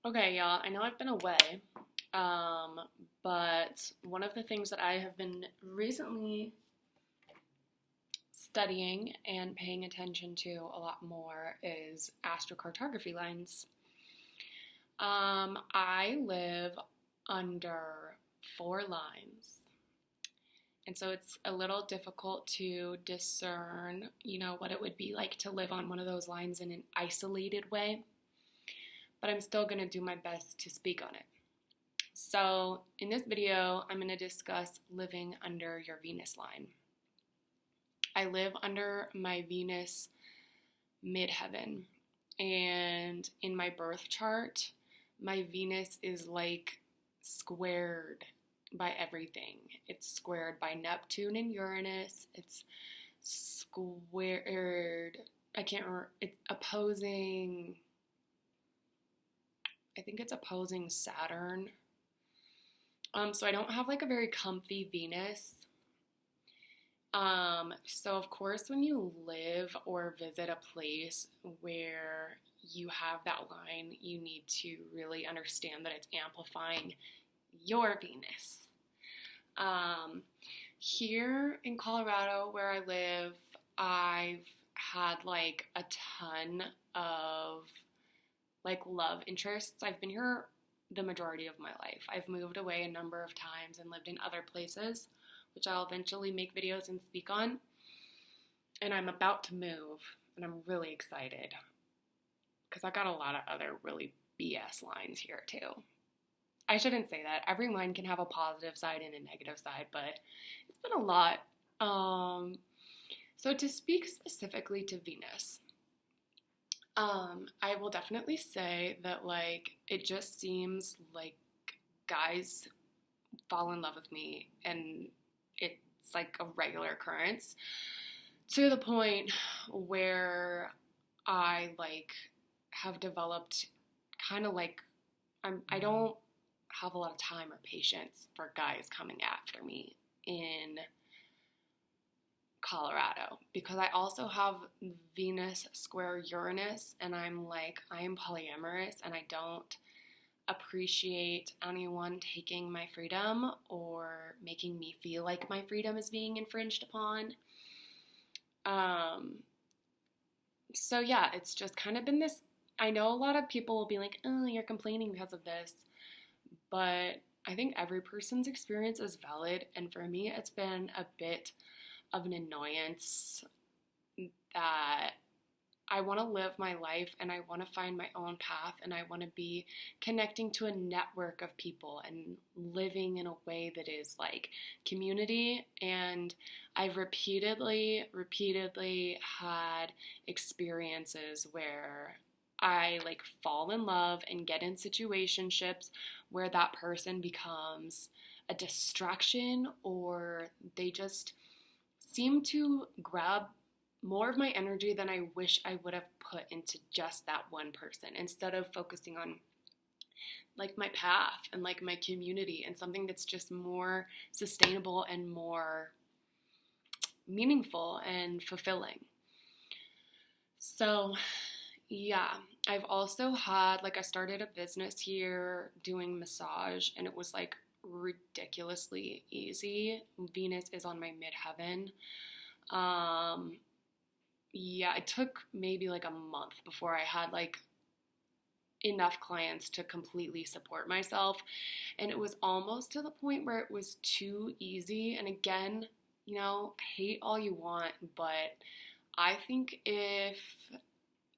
Okay, y'all, I know I've been away, um, but one of the things that I have been recently studying and paying attention to a lot more is astrocartography lines. I live under four lines, and so it's a little difficult to discern, what it would be like to live on one of those lines in an isolated way, but I'm still going to do my best to speak on it. So in this video, I'm going to discuss living under your Venus line. I live under my Venus midheaven, and in my birth chart, my Venus is like squared by everything. It's squared by Neptune and Uranus. It's squared, I can't remember, it's opposing, I think it's opposing Saturn. So I don't have like a very comfy Venus. So of course when you live or visit a place where you have that line, you need to really understand that it's amplifying your Venus. Here in Colorado where I live, I've had like a ton of like love interests. I've been here the majority of my life. I've moved away a number of times and lived in other places, which I'll eventually make videos and speak on. And I'm about to move, and I'm really excited because I got a lot of other really BS lines here too. I shouldn't say that. Every line can have a positive side and a negative side, but it's been a lot. So to speak specifically to Venus, I will definitely say that, like, it just seems like guys fall in love with me, and it's like a regular occurrence to the point where I, like, have developed kind of like, I don't have a lot of time or patience for guys coming after me in Colorado, because I also have Venus square Uranus, and I am polyamorous, and I don't appreciate anyone taking my freedom or making me feel like my freedom is being infringed upon. So yeah, it's just kind of been this. I know a lot of people will be like, oh, you're complaining because of this, but I think every person's experience is valid, and for me, it's been a bit of an annoyance that I want to live my life and I want to find my own path, and I want to be connecting to a network of people and living in a way that is like community. And I've repeatedly had experiences where I like fall in love and get in situationships where that person becomes a distraction, or they just seem to grab more of my energy than I wish I would have put into just that one person, instead of focusing on like my path and like my community and something that's just more sustainable and more meaningful and fulfilling. So yeah, I've also had, like, I started a business here doing massage, and it was like ridiculously easy. Venus is on my midheaven. Yeah, it took maybe like a month before I had like enough clients to completely support myself. And it was almost to the point where it was too easy. And again, hate all you want, but I think if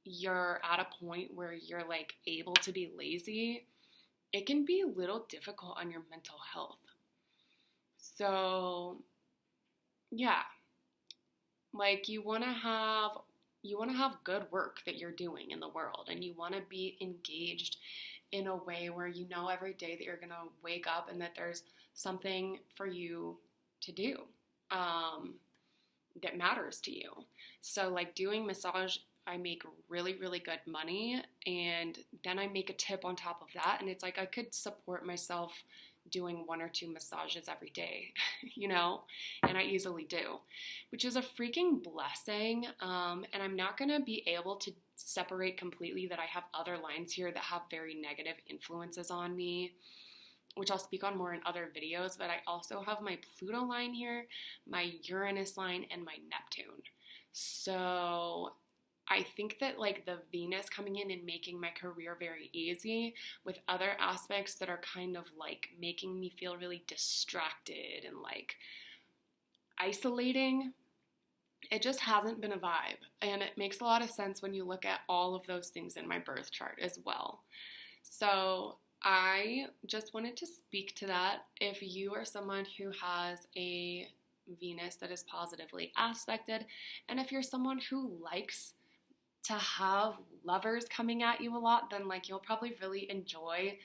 you're at a point where you're like able to be lazy, it can be a little difficult on your mental health. So yeah, like you want to have good work that you're doing in the world, and you want to be engaged in a way where you know every day that you're going to wake up and that there's something for you to do that matters to you. So like doing massage, I make really, really good money, and then I make a tip on top of that, and it's like I could support myself doing one or two massages every day, and I easily do, which is a freaking blessing. And I'm not going to be able to separate completely that I have other lines here that have very negative influences on me, which I'll speak on more in other videos, but I also have my Pluto line here, my Uranus line, and my Neptune. So I think that like the Venus coming in and making my career very easy with other aspects that are kind of like making me feel really distracted and like isolating, it just hasn't been a vibe. And it makes a lot of sense when you look at all of those things in my birth chart as well. So I just wanted to speak to that. If you are someone who has a Venus that is positively aspected, and if you're someone who likes to have lovers coming at you a lot, then like you'll probably really enjoy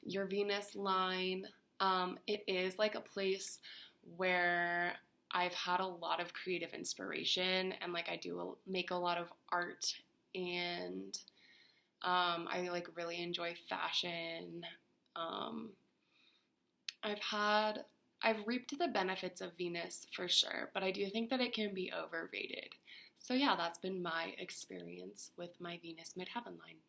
your Venus line. It is like a place where I've had a lot of creative inspiration, and like I do make a lot of art, and I like really enjoy fashion. Um, I've reaped the benefits of Venus for sure, but I do think that it can be overrated. So yeah, that's been my experience with my Venus midheaven line.